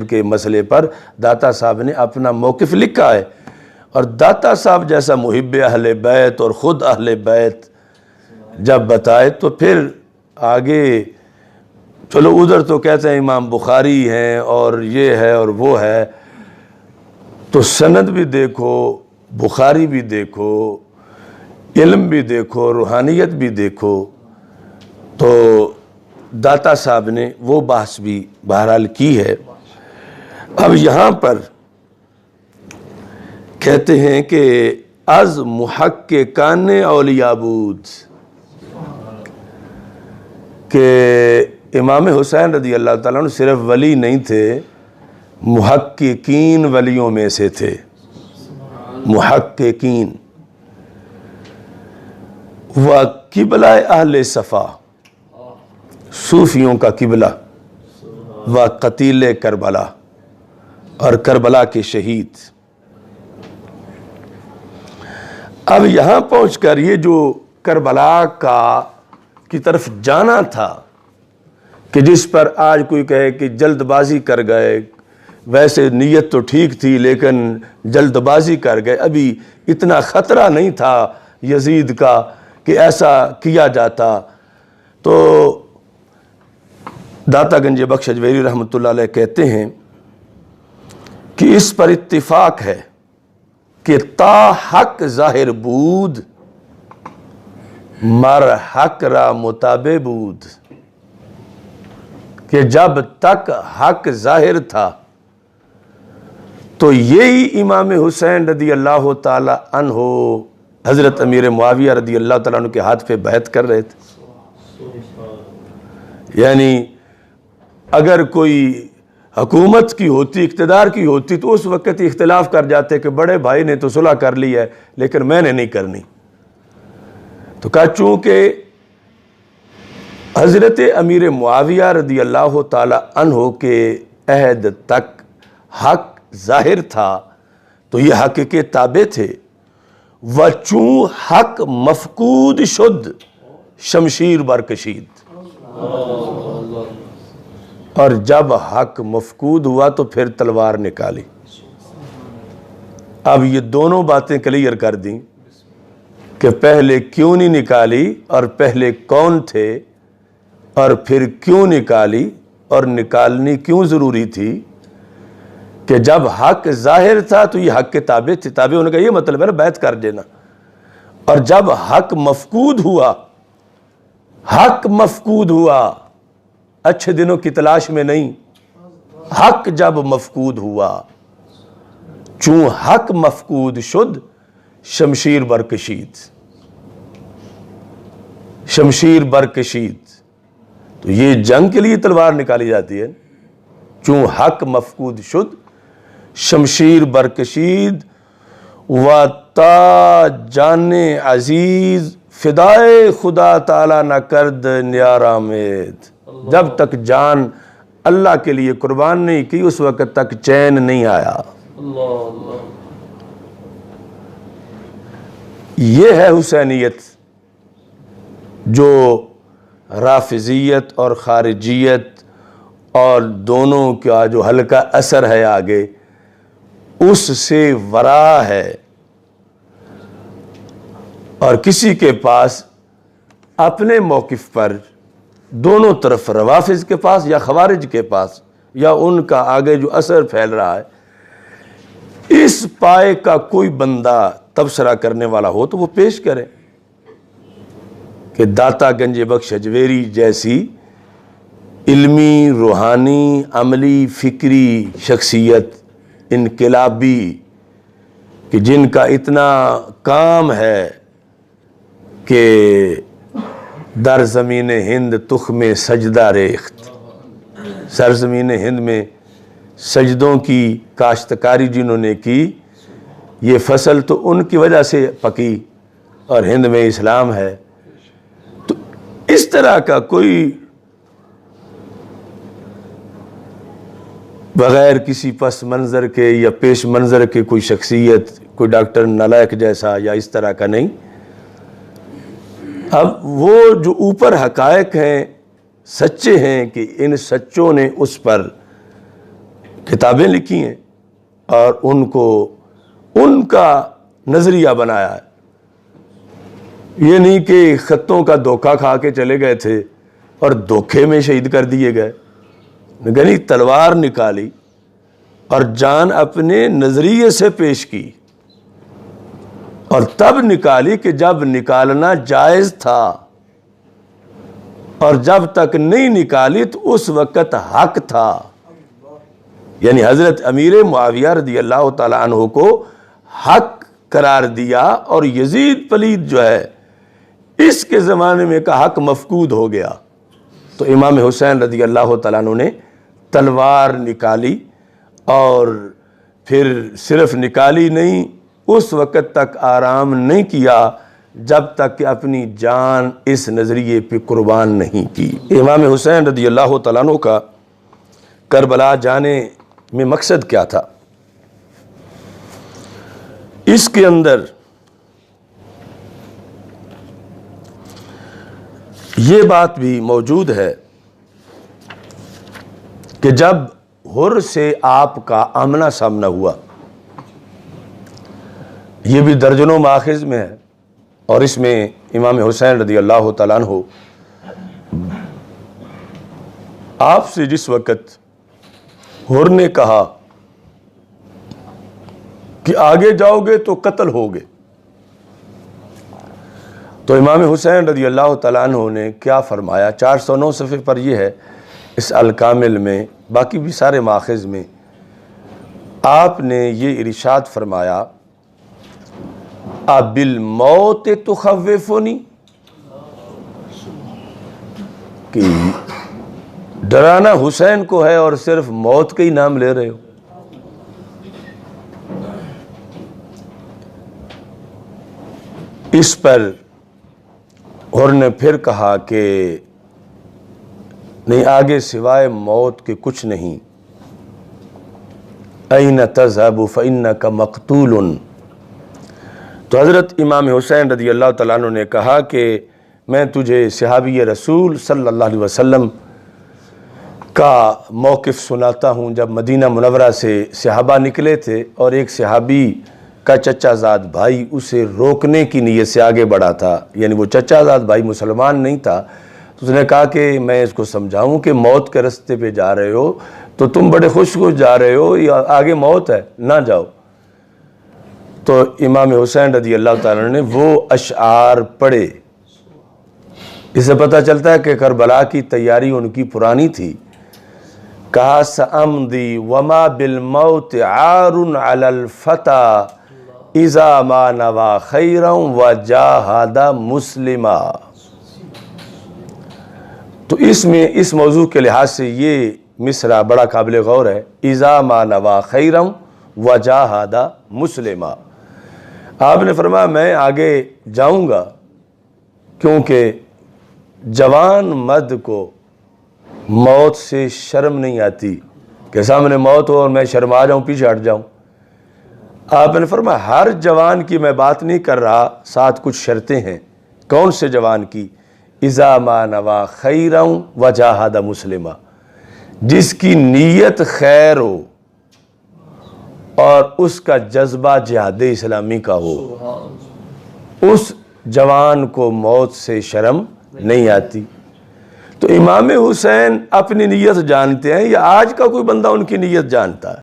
کے مسئلے پر داتا صاحب نے اپنا موقف لکھا ہے، اور داتا صاحب جیسا محب اہل بیت اور خود اہل بیت جب بتائے تو پھر آگے چلو ادھر تو کہتے ہیں امام بخاری ہیں اور یہ ہے اور وہ ہے، تو سند بھی دیکھو، بخاری بھی دیکھو، علم بھی دیکھو، روحانیت بھی دیکھو، تو داتا صاحب نے وہ بحث بھی بہرحال کی ہے۔ اب یہاں پر کہتے ہیں کہ از محققان اولیاء بود، کہ امام حسین رضی اللہ تعالیٰ عنہ صرف ولی نہیں تھے، محققین ولیوں میں سے تھے، محققین و قبلہ اہل صفا، صوفیوں کا قبلہ، و قتیل کربلا، اور کربلا کے شہید۔ اب یہاں پہنچ کر یہ جو کربلا کی طرف جانا تھا، کہ جس پر آج کوئی کہے کہ جلد بازی کر گئے، ویسے نیت تو ٹھیک تھی لیکن جلد بازی کر گئے، ابھی اتنا خطرہ نہیں تھا یزید کا کہ ایسا کیا جاتا، تو داتا گنج بخش اجویری رحمۃ اللہ علیہ کہتے ہیں کہ اس پر اتفاق ہے کہ تا حق ظاہر بود مر حق را متابع بود، کہ جب تک حق ظاہر تھا تو یہی امام حسین رضی اللہ تعالی عنہ حضرت امیر معاویہ رضی اللہ تعالیٰ عنہ کے ہاتھ پہ بیعت کر رہے تھے۔ یعنی اگر کوئی حکومت کی ہوتی، اقتدار کی ہوتی، تو اس وقت اختلاف کر جاتے کہ بڑے بھائی نے تو صلح کر لی ہے لیکن میں نے نہیں کرنی، تو کہا چونکہ حضرت امیر معاویہ رضی اللہ تعالی عنہ کے عہد تک حق ظاہر تھا تو یہ حق کے تابع تھے، وچوں حق مفقود شد شمشیر برکشید، اور جب حق مفقود ہوا تو پھر تلوار نکالی۔ اب یہ دونوں باتیں کلیئر کر دیں کہ پہلے کیوں نہیں نکالی اور پہلے کون تھے اور پھر کیوں نکالی اور نکالنی کیوں ضروری تھی، کہ جب حق ظاہر تھا تو یہ حق کے تابع تھے، تابع ہونے کا یہ مطلب ہے نا بیعت کر دینا، اور جب حق مفقود ہوا، حق مفقود ہوا، اچھے دنوں کی تلاش میں نہیں، حق جب مفقود ہوا، چون حق مفقود شد شمشیر برکشید، شمشیر برکشید، تو یہ جنگ کے لیے تلوار نکالی جاتی ہے، چون حق مفقود شد شمشیر برکشید، و تا جان عزیز فدائے خدا تعالی نہ کرد نیار آمید، جب تک جان اللہ کے لیے قربان نہیں کی اس وقت تک چین نہیں آیا۔ یہ ہے حسینیت جو رافضیت اور خارجیت اور دونوں کا جو ہلکا اثر ہے آگے اس سے ورا ہے، اور کسی کے پاس اپنے موقف پر دونوں طرف، روافض کے پاس یا خوارج کے پاس یا ان کا آگے جو اثر پھیل رہا ہے، اس پائے کا کوئی بندہ تبصرہ کرنے والا ہو تو وہ پیش کرے کہ داتا گنج بخش اجویری جیسی علمی، روحانی، عملی، فکری شخصیت، انقلابی، کہ جن کا اتنا کام ہے کہ در زمین ہند تخم سجدہ ریخت، سرزمین ہند میں سجدوں کی کاشتکاری جنہوں نے کی، یہ فصل تو ان کی وجہ سے پکی اور ہند میں اسلام ہے، تو اس طرح کا کوئی بغیر کسی پس منظر کے یا پیش منظر کے کوئی شخصیت، کوئی ڈاکٹر نالائق جیسا یا اس طرح کا نہیں۔ اب وہ جو اوپر حقائق ہیں، سچے ہیں، کہ ان سچوں نے اس پر کتابیں لکھی ہیں اور ان کو ان کا نظریہ بنایا ہے. یہ نہیں کہ خطوں کا دھوکہ کھا کے چلے گئے تھے اور دھوکے میں شہید کر دیے گئے. یعنی تلوار نکالی اور جان اپنے نظریے سے پیش کی، اور تب نکالی کہ جب نکالنا جائز تھا، اور جب تک نہیں نکالی تو اس وقت حق تھا. یعنی حضرت امیر معاویہ رضی اللہ تعالیٰ عنہ کو حق قرار دیا، اور یزید پلید جو ہے اس کے زمانے میں کا حق مفقود ہو گیا. تو امام حسین رضی اللہ تعالیٰ عنہ نے تلوار نکالی، اور پھر صرف نکالی نہیں، اس وقت تک آرام نہیں کیا جب تک کہ اپنی جان اس نظریے پہ قربان نہیں کی. امام حسین رضی اللہ تعالیٰ عنہ کا کربلا جانے میں مقصد کیا تھا؟ اس کے اندر یہ بات بھی موجود ہے کہ جب حر سے آپ کا آمنا سامنا ہوا، یہ بھی درجنوں ماخذ میں ہے، اور اس میں امام حسین رضی اللہ تعالیٰ عنہ آپ سے جس وقت حر نے کہا کہ آگے جاؤ گے تو قتل ہوگے، تو امام حسین رضی اللہ تعالیٰ عنہ نے کیا فرمایا؟ 409 صفحے پر یہ ہے اس الکامل میں، باقی بھی سارے ماخذ میں. آپ نے یہ ارشاد فرمایا، بالموت تخوفنی، کہ ڈرانا حسین کو ہے اور صرف موت کا ہی نام لے رہے ہو. اس پر اور نے پھر کہا کہ نہیں، آگے سوائے موت کے کچھ نہیں. این تذهب فانک مقتول. تو حضرت امام حسین رضی اللہ تعالیٰ عنہ نے کہا کہ میں تجھے صحابی رسول صلی اللہ علیہ وسلم کا موقف سناتا ہوں. جب مدینہ منورہ سے صحابہ نکلے تھے اور ایک صحابی کا چچا زاد بھائی اسے روکنے کی نیت سے آگے بڑھا تھا، یعنی وہ چچا زاد بھائی مسلمان نہیں تھا، تو اس نے کہا کہ میں اس کو سمجھاؤں کہ موت کے رستے پہ جا رہے ہو تو تم بڑے خوش جا رہے ہو، یا آگے موت ہے، نہ جاؤ. تو امام حسین رضی اللہ تعالیٰ نے وہ اشعار پڑھے. اس سے پتہ چلتا ہے کہ کربلا کی تیاری ان کی پرانی تھی. کہا سأمضی وما بالموت عار علی الفتى اذا ما نوى خیرا وجاہد مسلما. تو اس میں اس موضوع کے لحاظ سے یہ مصرع بڑا قابل غور ہے. اذا ما نوى خیرا وجاہد مسلما. آپ نے فرمایا میں آگے جاؤں گا کیونکہ جوان مرد کو موت سے شرم نہیں آتی کہ سامنے موت ہو اور میں شرما جاؤں، پیچھے ہٹ جاؤں. آپ نے فرمایا ہر جوان کی میں بات نہیں کر رہا، ساتھ کچھ شرطیں ہیں. کون سے جوان کی؟ اذا ما نوى خیرا وجاہد مسلما، جس کی نیت خیر ہو اور اس کا جذبہ جہاد اسلامی کا ہو، اس جوان کو موت سے شرم نہیں آتی. تو امام حسین اپنی نیت جانتے ہیں یا آج کا کوئی بندہ ان کی نیت جانتا ہے؟